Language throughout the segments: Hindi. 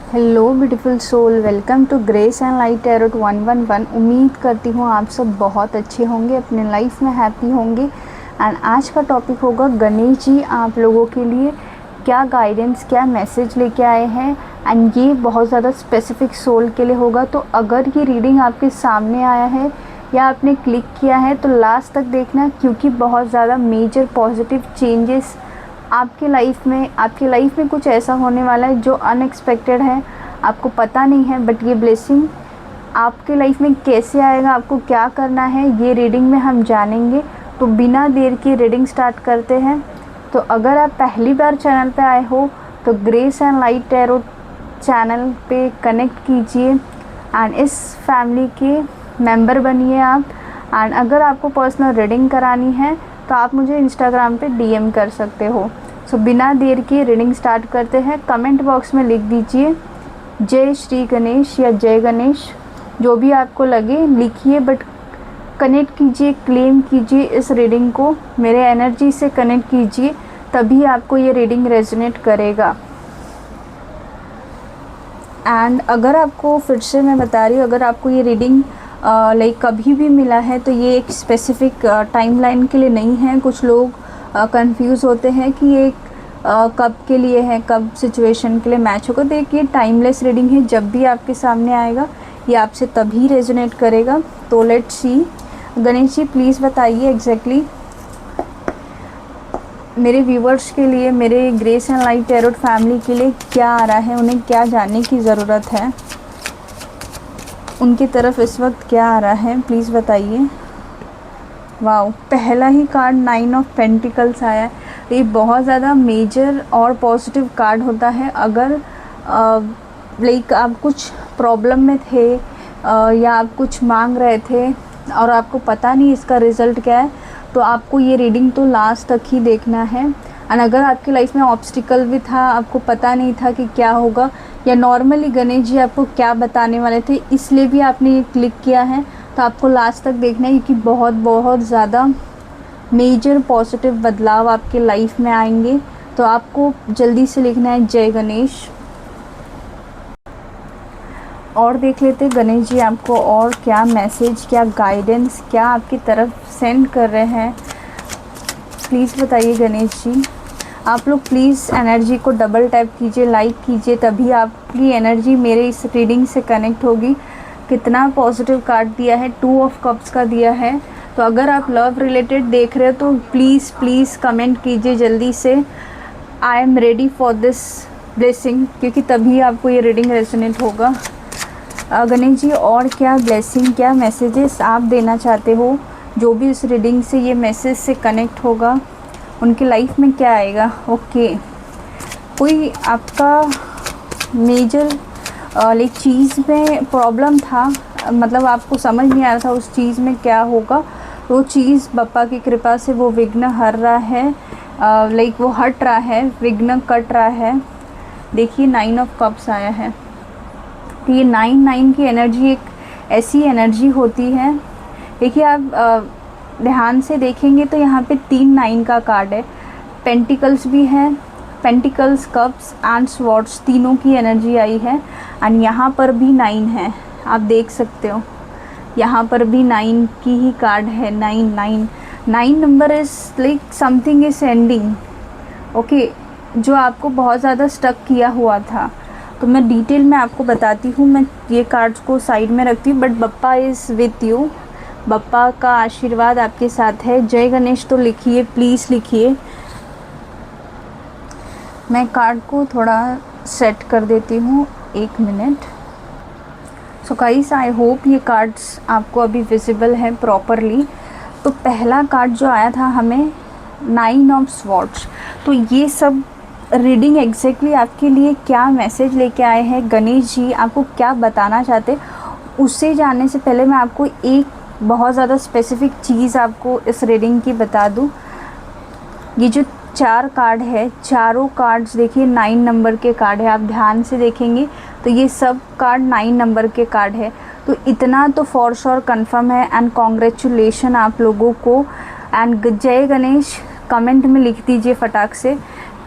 Hello beautiful soul, welcome to grace and light tarot 111। उम्मीद करती हूँ आप सब बहुत अच्छे होंगे, अपने लाइफ में हैप्पी होंगे। एंड आज का टॉपिक होगा गणेश जी आप लोगों के लिए क्या गाइडेंस, क्या मैसेज लेके आए हैं। एंड ये बहुत ज़्यादा स्पेसिफिक सोल के लिए होगा। तो अगर ये रीडिंग आपके सामने आया है या आपने क्लिक किया है तो लास्ट तक देखना, क्योंकि बहुत ज़्यादा मेजर पॉजिटिव चेंजेस आपके लाइफ में कुछ ऐसा होने वाला है जो अनएक्सपेक्टेड है, आपको पता नहीं है। बट ये ब्लेसिंग आपके लाइफ में कैसे आएगा, आपको क्या करना है, ये रीडिंग में हम जानेंगे। तो बिना देर के रीडिंग स्टार्ट करते हैं। तो अगर आप पहली बार चैनल पे आए हो तो grace and light tarot channel पे कनेक्ट कीजिए एंड इस फैमिली के मेंबर बनिए आप। एंड अगर आपको पर्सनल रीडिंग करानी है तो आप मुझे इंस्टाग्राम पे डीएम कर सकते हो। सो बिना देर के रीडिंग स्टार्ट करते हैं। कमेंट बॉक्स में लिख दीजिए जय श्री गणेश या जय गणेश, जो भी आपको लगे लिखिए। बट कनेक्ट कीजिए, क्लेम कीजिए इस रीडिंग को, मेरे एनर्जी से कनेक्ट कीजिए, तभी आपको ये रीडिंग रेजोनेट करेगा। एंड अगर आपको, फिर से मैं बता रही हूँ, अगर आपको ये रीडिंग कभी भी मिला है तो ये एक स्पेसिफ़िक टाइमलाइन के लिए नहीं है। कुछ लोग कंफ्यूज होते हैं कि ये कब के लिए है, कब सिचुएशन के लिए मैच होगा। देखिए टाइमलेस रीडिंग है, जब भी आपके सामने आएगा ये आपसे तभी रेजोनेट करेगा। तो let's see. Ganesh ji please बताइए एग्जैक्टली मेरे व्यूवर्स के लिए, मेरे grace and light tarot family के लिए क्या आ रहा है, उन्हें क्या जानने की ज़रूरत है, उनकी तरफ इस वक्त क्या आ रहा है, प्लीज़ बताइए। वाओ, पहला ही कार्ड 9 ऑफ पेंटिकल्स आया है। ये बहुत ज़्यादा मेजर और पॉजिटिव कार्ड होता है। अगर आप कुछ प्रॉब्लम में थे या आप कुछ मांग रहे थे और आपको पता नहीं इसका रिज़ल्ट क्या है, तो आपको ये रीडिंग तो लास्ट तक ही देखना है। एंड अगर आपकी लाइफ में ऑब्स्टिकल भी था, आपको पता नहीं था कि क्या होगा, या नॉर्मली गणेश जी आपको क्या बताने वाले थे इसलिए भी आपने ये क्लिक किया है, तो आपको लास्ट तक देखना है, क्योंकि बहुत बहुत ज़्यादा मेजर पॉजिटिव बदलाव आपके लाइफ में आएंगे। तो आपको जल्दी से लिखना है जय गणेश। और देख लेते हैं गणेश जी आपको और क्या मैसेज, क्या गाइडेंस, क्या आपकी तरफ सेंड कर रहे हैं। प्लीज़ बताइए गणेश जी। आप लोग प्लीज़ एनर्जी को डबल टैप कीजिए, लाइक कीजिए, तभी आपकी एनर्जी मेरे इस रीडिंग से कनेक्ट होगी। कितना पॉजिटिव कार्ड दिया है, 2 ऑफ कप्स का दिया है। तो अगर आप लव रिलेटेड देख रहे हो तो प्लीज़ प्लीज़ कमेंट कीजिए जल्दी से, I am ready for this blessing, क्योंकि तभी आपको ये रीडिंग रेजोनेट होगा। गणेश जी और क्या ब्लेसिंग, क्या मैसेजेस आप देना चाहते हो, जो भी इस रीडिंग से ये मैसेज से कनेक्ट होगा उनकी लाइफ में क्या आएगा। ओके, कोई आपका मेजर चीज़ में प्रॉब्लम था, मतलब आपको समझ नहीं आ रहा था उस चीज़ में क्या होगा, वो चीज़ बप्पा की कृपा से वो विघ्न हर रहा है, वो हट रहा है, विघ्न कट रहा है। देखिए 9 ऑफ कप्स आया है। तो ये 9 की एनर्जी एक ऐसी एनर्जी होती है। देखिए आप ध्यान से देखेंगे तो यहाँ पे 3 9 का कार्ड है, पेंटिकल्स भी है, पेंटिकल्स, कप्स एंड स्वॉर्ड्स, तीनों की एनर्जी आई है। एंड यहाँ पर भी 9 है, आप देख सकते हो, यहाँ पर भी 9 की ही कार्ड है। 9 number is like something is ending. Okay, जो आपको बहुत ज़्यादा स्टक किया हुआ था, तो मैं डिटेल में आपको बताती हूँ। मैं ये कार्ड्स को साइड में रखती हूँ, but Bappa is with you, Bappa का आशीर्वाद आपके साथ है। जय गणेश तो लिखिए, प्लीज़ लिखिए। मैं कार्ड को थोड़ा सेट कर देती हूँ, 1 minute. So guys, I hope ये कार्ड्स आपको अभी विजिबल है प्रॉपरली। तो पहला कार्ड जो आया था हमें 9 ऑफ स्वॉर्ड्स। तो ये सब रीडिंग एग्जैक्टली आपके लिए क्या मैसेज लेके आए हैं गणेश जी, आपको क्या बताना चाहते, उससे जानने से पहले मैं आपको एक बहुत ज़्यादा स्पेसिफिक चीज़ आपको इस रीडिंग की बता दूं। ये जो 4 कार्ड है, चारों कार्ड्स देखिए 9 नंबर के कार्ड है। आप ध्यान से देखेंगे तो ये सब कार्ड 9 नंबर के कार्ड है। तो इतना तो फॉर श्योर कंफर्म है। एंड कॉन्ग्रेचुलेशन आप लोगों को। एंड जय गणेश कमेंट में लिख दीजिए फटाक से,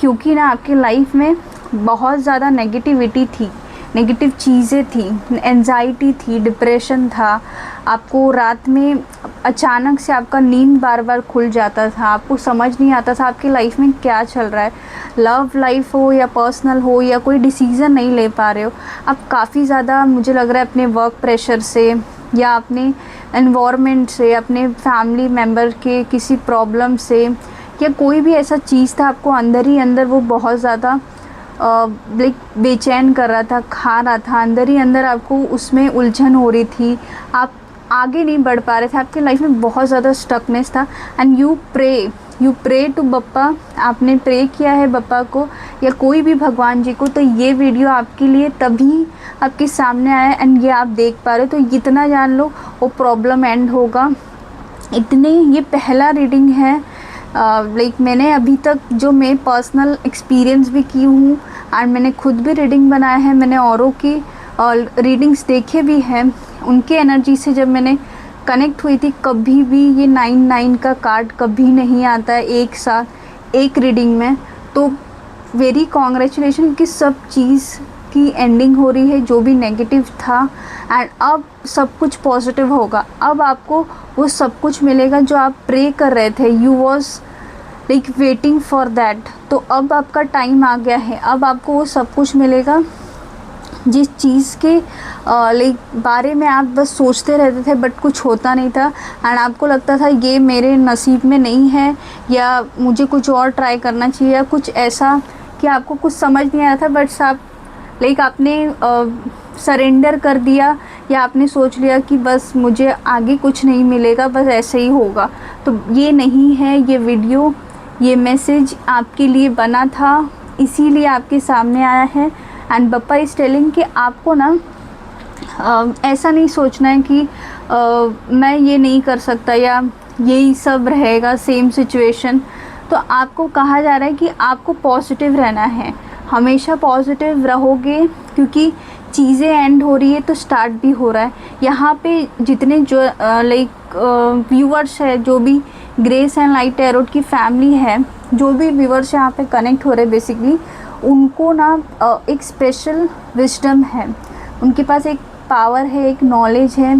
क्योंकि ना आपकी लाइफ में बहुत ज़्यादा नेगेटिविटी थी, नेगेटिव चीज़ें थी, एंजाइटी थी, डिप्रेशन था, आपको रात में अचानक से आपका नींद बार बार खुल जाता था, आपको समझ नहीं आता था आपकी लाइफ में क्या चल रहा है, लव लाइफ हो या पर्सनल हो या कोई डिसीज़न नहीं ले पा रहे हो, आप काफ़ी ज़्यादा मुझे लग रहा है अपने वर्क प्रेशर से या अपने एनवायरनमेंट से, अपने फैमिली मेम्बर के किसी प्रॉब्लम से या कोई भी ऐसा चीज़ था आपको अंदर ही अंदर वो बहुत ज़्यादा लाइक बेचैन कर रहा था, खा रहा था, अंदर ही अंदर आपको उसमें उलझन हो रही थी, आप आगे नहीं बढ़ पा रहे थे, आपकी लाइफ में बहुत ज़्यादा स्टकनेस था। And you pray to Bappa, आपने प्रे किया है बप्पा को या कोई भी भगवान जी को, तो ये वीडियो आपके लिए तभी आपके सामने आया एंड ये आप देख पा रहे हो। तो इतना जान लो वो प्रॉब्लम एंड होगा। इतने ये पहला रीडिंग है लाइक मैंने अभी तक जो मैं पर्सनल एक्सपीरियंस भी की हूँ एंड मैंने खुद भी रीडिंग बनाया है, मैंने औरों की रीडिंग्स देखे भी हैं, उनके एनर्जी से जब मैंने कनेक्ट हुई थी, कभी भी ये 9 का कार्ड कभी नहीं आता है एक साथ एक रीडिंग में। तो वेरी कॉन्ग्रेचुलेशन कि सब चीज़ की एंडिंग हो रही है, जो भी नेगेटिव था एंड अब सब कुछ पॉजिटिव होगा। अब आपको वो सब कुछ मिलेगा जो आप प्रे कर रहे थे, you was like waiting for that. तो अब आपका टाइम आ गया है, अब आपको वो सब कुछ मिलेगा जिस चीज़ के लाइक बारे में आप बस सोचते रहते थे बट कुछ होता नहीं था एंड आपको लगता था ये मेरे नसीब में नहीं है या मुझे कुछ और ट्राई करना चाहिए या कुछ ऐसा कि आपको कुछ समझ नहीं आ रहा था, बट आप लाइक आपने सरेंडर कर दिया या आपने सोच लिया कि बस मुझे आगे कुछ नहीं मिलेगा, बस ऐसे ही होगा। तो ये नहीं है, ये वीडियो, ये मैसेज आपके लिए बना था, इसीलिए आपके सामने आया है। एंड बप्पा इज़ टेलिंग कि आपको ना ऐसा नहीं सोचना है कि मैं ये नहीं कर सकता या यही सब रहेगा सेम सिचुएशन। तो आपको कहा जा रहा है कि आपको पॉजिटिव रहना है, हमेशा पॉजिटिव रहोगे क्योंकि चीज़ें एंड हो रही है तो स्टार्ट भी हो रहा है। यहाँ पे जितने जो लाइक व्यूअर्स है, जो भी ग्रेस एंड लाइट टैरोट की फैमिली है, जो भी व्यूअर्स यहाँ पे कनेक्ट हो रहे हैं बेसिकली, उनको ना एक स्पेशल विजडम है, उनके पास एक पावर है, एक नॉलेज है,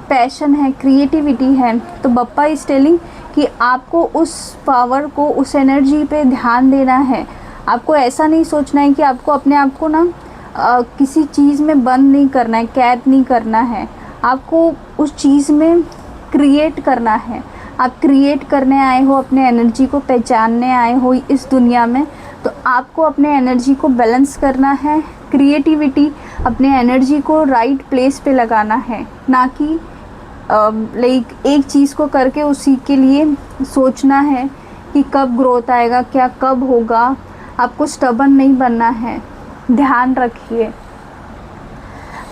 पैशन है, क्रिएटिविटी है। तो बप्पा इज़ टेलिंग कि आपको उस पावर को, उस एनर्जी पे ध्यान देना है। आपको ऐसा नहीं सोचना है कि आपको अपने आप को ना किसी चीज़ में बंद नहीं करना है, कैद नहीं करना है, आपको उस चीज़ में क्रिएट करना है। आप क्रिएट करने आए हो, अपने एनर्जी को पहचानने आए हो इस दुनिया में, तो आपको अपने एनर्जी को बैलेंस करना है, क्रिएटिविटी, अपने एनर्जी को राइट प्लेस पे लगाना है, ना कि लाइक एक चीज़ को करके उसी के लिए सोचना है कि कब ग्रोथ आएगा, क्या कब होगा। आपको स्टबन नहीं बनना है, ध्यान रखिए।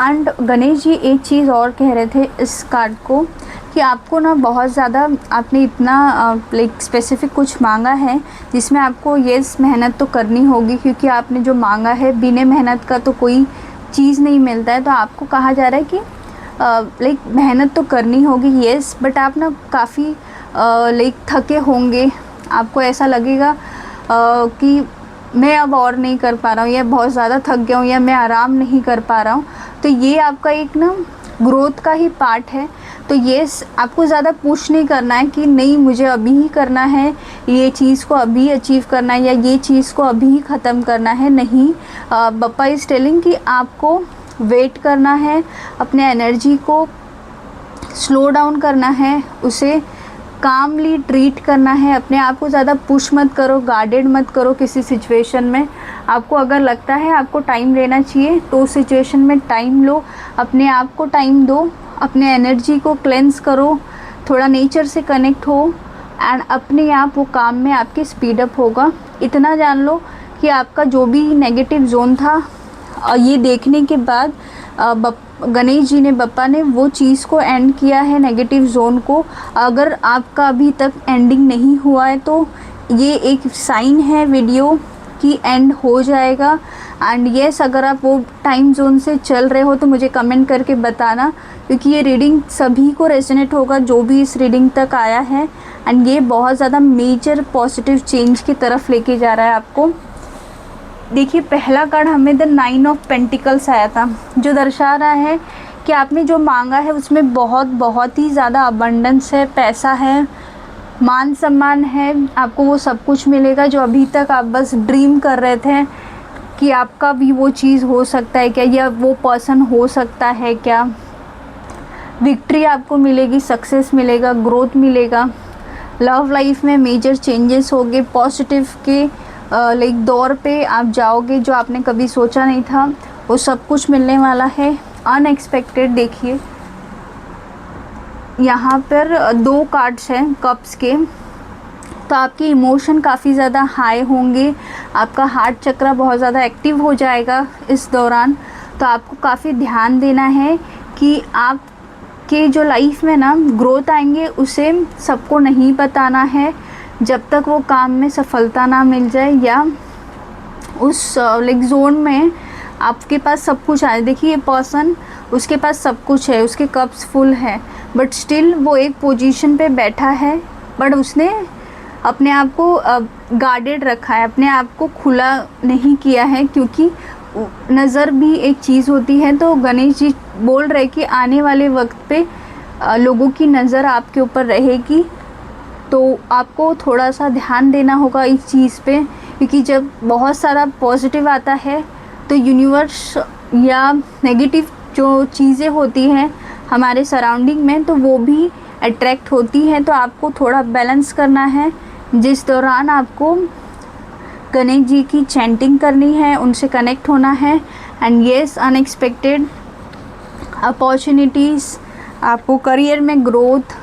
एंड गणेश जी एक चीज़ और कह रहे थे इस कार्ड को कि आपको ना बहुत ज़्यादा आपने इतना लाइक स्पेसिफिक कुछ मांगा है जिसमें आपको येस मेहनत तो करनी होगी, क्योंकि आपने जो मांगा है बिना मेहनत का तो कोई चीज़ नहीं मिलता है। तो आपको कहा जा रहा है कि लाइक मेहनत तो करनी होगी येस, बट आप ना काफ़ी लाइक थके होंगे, आपको ऐसा लगेगा कि मैं अब और नहीं कर पा रहा हूँ या बहुत ज़्यादा थक गया हूँ या मैं आराम नहीं कर पा रहा हूँ। तो ये आपका एक ना ग्रोथ का ही पार्ट है। तो ये आपको ज़्यादा पुश नहीं करना है कि नहीं मुझे अभी ही करना है, ये चीज़ को अभी अचीव करना है या ये चीज़ को अभी ही ख़त्म करना है। नहीं, बप्पा इज़ टेलिंग कि आपको वेट करना है, अपने एनर्जी को स्लो डाउन करना है, उसे कामली ट्रीट करना है, अपने आप को ज़्यादा पुश मत करो, गार्डेड मत करो किसी सिचुएशन में। आपको अगर लगता है आपको टाइम लेना चाहिए तो उस सिचुएशन में टाइम लो, अपने आप को टाइम दो, अपने एनर्जी को क्लेंस करो, थोड़ा नेचर से कनेक्ट हो एंड अपने आप वो काम में आपके स्पीड अप होगा। इतना जान लो कि आपका जो भी नेगेटिव जोन था, ये देखने के बाद गणेश जी ने, बप्पा ने वो चीज़ को एंड किया है, नेगेटिव जोन को। अगर आपका अभी तक एंडिंग नहीं हुआ है तो ये एक साइन है वीडियो कि एंड हो जाएगा। एंड येस, अगर आप वो टाइम जोन से चल रहे हो तो मुझे कमेंट करके बताना, क्योंकि ये रीडिंग सभी को रेजोनेट होगा जो भी इस रीडिंग तक आया है। एंड ये बहुत ज़्यादा मेजर पॉजिटिव चेंज की तरफ लेके जा रहा है आपको। देखिए पहला कार्ड हमें द 9 ऑफ पेंटिकल्स आया था, जो दर्शा रहा है कि आपने जो मांगा है उसमें बहुत ही ज़्यादा अबंडेंस है, पैसा है, मान सम्मान है, आपको वो सब कुछ मिलेगा जो अभी तक आप बस ड्रीम कर रहे थे कि आपका भी वो चीज़ हो सकता है क्या, या वो पर्सन हो सकता है क्या। विक्ट्री आपको मिलेगी, सक्सेस मिलेगा, ग्रोथ मिलेगा, लव लाइफ में मेजर चेंजेस होंगे, पॉजिटिव के लाइक दौर पे आप जाओगे, जो आपने कभी सोचा नहीं था वो सब कुछ मिलने वाला है, अनएक्सपेक्टेड। देखिए यहाँ पर 2 कार्ड्स हैं कप्स के, तो आपके इमोशन काफ़ी ज़्यादा हाई होंगे, आपका हार्ट चक्र बहुत ज़्यादा एक्टिव हो जाएगा इस दौरान। तो आपको काफ़ी ध्यान देना है कि आपके जो लाइफ में ना ग्रोथ आएंगे उसे सबको नहीं बताना है जब तक वो काम में सफलता ना मिल जाए, या उस लाइक जोन में आपके पास सब कुछ आए। देखिए ये पर्सन, उसके पास सब कुछ है, उसके कप्स फुल है, बट स्टिल वो एक पोजीशन पे बैठा है, बट उसने अपने आप को गार्डेड रखा है, अपने आप को खुला नहीं किया है, क्योंकि नज़र भी एक चीज़ होती है। तो गणेश जी बोल रहे कि आने वाले वक्त पे लोगों की नज़र आपके ऊपर रहेगी, तो आपको थोड़ा सा ध्यान देना होगा इस चीज़ पे, क्योंकि जब बहुत सारा पॉजिटिव आता है तो यूनिवर्स या नेगेटिव जो चीज़ें होती हैं हमारे सराउंडिंग में, तो वो भी अट्रैक्ट होती हैं। तो आपको थोड़ा बैलेंस करना है, जिस दौरान आपको गणेश जी की चैंटिंग करनी है, उनसे कनेक्ट होना है। एंड येस, अनएक्सपेक्टेड अपॉर्चुनिटीज़, आपको करियर में ग्रोथ,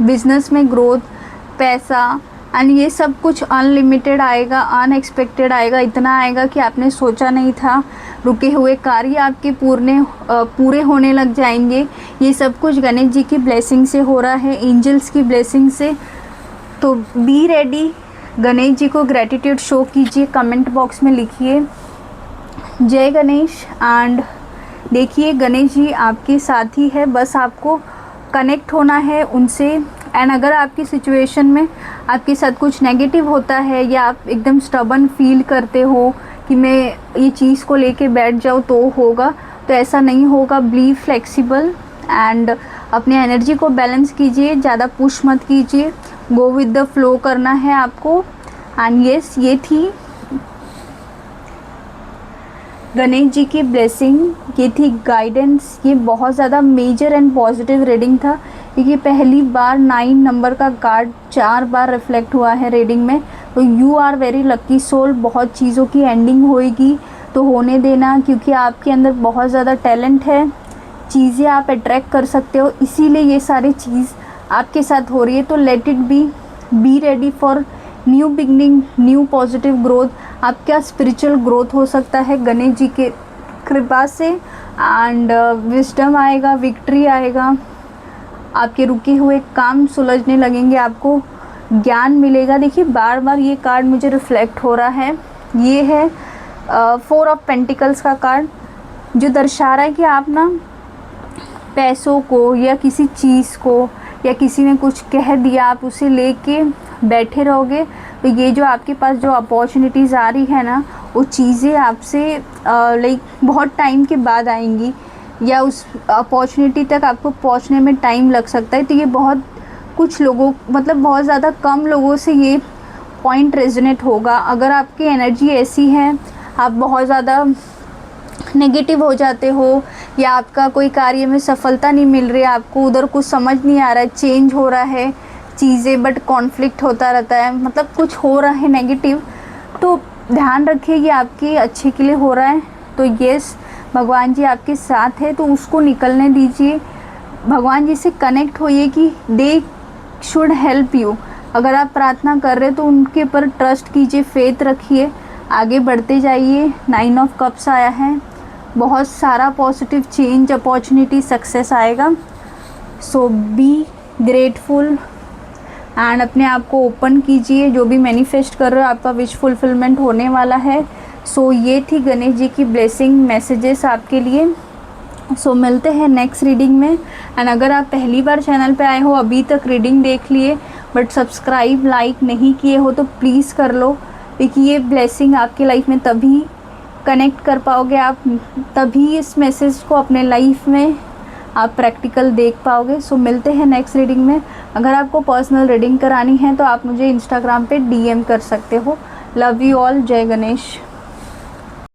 बिजनेस में ग्रोथ, पैसा, एंड ये सब कुछ अनलिमिटेड आएगा, अनएक्सपेक्टेड आएगा, इतना आएगा कि आपने सोचा नहीं था। रुके हुए कार्य आपके पूरे होने लग जाएंगे। ये सब कुछ गणेश जी की ब्लेसिंग से हो रहा है, एंजल्स की ब्लेसिंग से। तो बी रेडी, गणेश जी को ग्रेटिट्यूड शो कीजिए, कमेंट बॉक्स में लिखिए जय गणेश। एंड देखिए गणेश जी आपके साथ ही है, बस आपको कनेक्ट होना है उनसे। एंड अगर आपकी सिचुएशन में आपके साथ कुछ नेगेटिव होता है, या आप एकदम स्टबन फील करते हो कि मैं ये चीज़ को लेके बैठ जाऊँ तो होगा, तो ऐसा नहीं होगा। बी फ्लेक्सिबल एंड अपने एनर्जी को बैलेंस कीजिए, ज़्यादा पुश मत कीजिए, गो विद द फ्लो करना है आपको। एंड यस, ये थी गणेश जी की ब्लेसिंग, ये थी गाइडेंस। ये बहुत ज़्यादा मेजर एंड पॉजिटिव रीडिंग था, क्योंकि पहली बार 9 नंबर का कार्ड 4 बार रिफ्लेक्ट हुआ है रीडिंग में। तो you are very lucky soul. बहुत चीज़ों की एंडिंग होएगी, तो होने देना, क्योंकि आपके अंदर बहुत ज़्यादा टैलेंट है, चीज़ें आप अट्रैक्ट कर सकते हो, इसीलिए ये सारी चीज़ आपके साथ हो रही है। तो let it be ready for new beginning, new positive growth. आपका स्पिरिचुअल ग्रोथ हो सकता है गणेश जी के कृपा से। एंड विजडम आएगा, विक्ट्री आएगा, आपके रुके हुए काम सुलझने लगेंगे, आपको ज्ञान मिलेगा। देखिए बार बार ये कार्ड मुझे रिफ्लेक्ट हो रहा है, ये है 4 ऑफ पेंटिकल्स का कार्ड, जो दर्शा रहा है कि आप ना पैसों को या किसी चीज़ को, या किसी ने कुछ कह दिया, आप उसे लेके बैठे रहोगे, तो ये जो आपके पास जो अपॉर्चुनिटीज़ आ रही है ना, वो चीज़ें आपसे लाइक बहुत टाइम के बाद आएंगी, या उस अपॉर्चुनिटी तक आपको पहुंचने में टाइम लग सकता है। तो ये बहुत कुछ लोगों, मतलब बहुत ज़्यादा कम लोगों से ये पॉइंट रेजोनेट होगा। अगर आपकी एनर्जी ऐसी है, आप बहुत ज़्यादा नेगेटिव हो जाते हो, या आपका कोई कार्य में सफलता नहीं मिल रही है, आपको उधर कुछ समझ नहीं आ रहा है, चेंज हो रहा है चीज़ें, बट कॉन्फ्लिक्ट होता रहता है, मतलब कुछ हो रहा है नेगेटिव, तो ध्यान रखिए ये आपके अच्छे के लिए हो रहा है। तो यस, भगवान जी आपके साथ है, तो उसको निकलने दीजिए। भगवान जी से कनेक्ट होइए कि दे शुड हेल्प यू। अगर आप प्रार्थना कर रहे हैं तो उनके ऊपर ट्रस्ट कीजिए, फेथ रखिए, आगे बढ़ते जाइए। 9 ऑफ कप्स आया है, बहुत सारा पॉजिटिव चेंज, अपॉर्चुनिटी, सक्सेस आएगा। सो बी ग्रेटफुल एंड अपने आप को ओपन कीजिए, जो भी मैनिफेस्ट कर रहे हो आपका विश फुलफिलमेंट होने वाला है। सो ये थी गणेश जी की ब्लेसिंग मैसेजेस आपके लिए। सो मिलते हैं नेक्स्ट रीडिंग में। एंड अगर आप पहली बार चैनल पे आए हो, अभी तक रीडिंग देख लिए बट सब्सक्राइब लाइक नहीं किए हो, तो प्लीज़ कर लो, क्योंकि ये ब्लेसिंग आपकी लाइफ में तभी कनेक्ट कर पाओगे, आप तभी इस मैसेज को अपने लाइफ में आप प्रैक्टिकल देख पाओगे। सो मिलते हैं नेक्स्ट रीडिंग में। अगर आपको पर्सनल रीडिंग करानी है तो आप मुझे इंस्टाग्राम पे DM कर सकते हो। लव यू ऑल, जय गणेश।